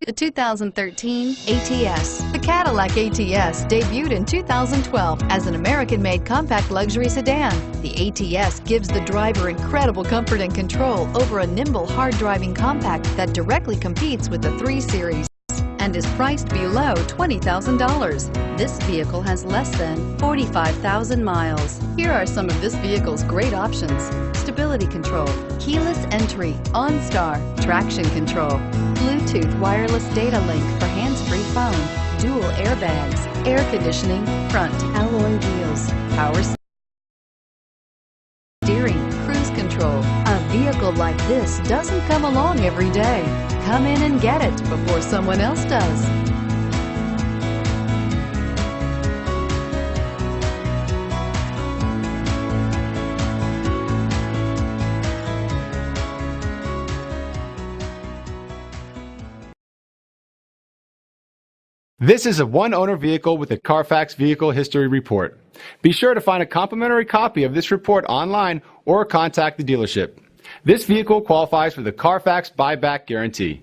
The 2013 ATS. The Cadillac ATS debuted in 2012 as an American-made compact luxury sedan. The ATS gives the driver incredible comfort and control over a nimble, hard-driving compact that directly competes with the 3 Series and is priced below $20,000. This vehicle has less than 45,000 miles. Here are some of this vehicle's great options: stability control, keyless entry, OnStar, traction control, Bluetooth wireless data link for hands-free phone, dual airbags, air conditioning, front alloy wheels, power steering, cruise control. A vehicle like this doesn't come along every day. Come in and get it before someone else does. This is a one-owner vehicle with a Carfax Vehicle History Report. Be sure to find a complimentary copy of this report online or contact the dealership. This vehicle qualifies for the Carfax Buyback Guarantee.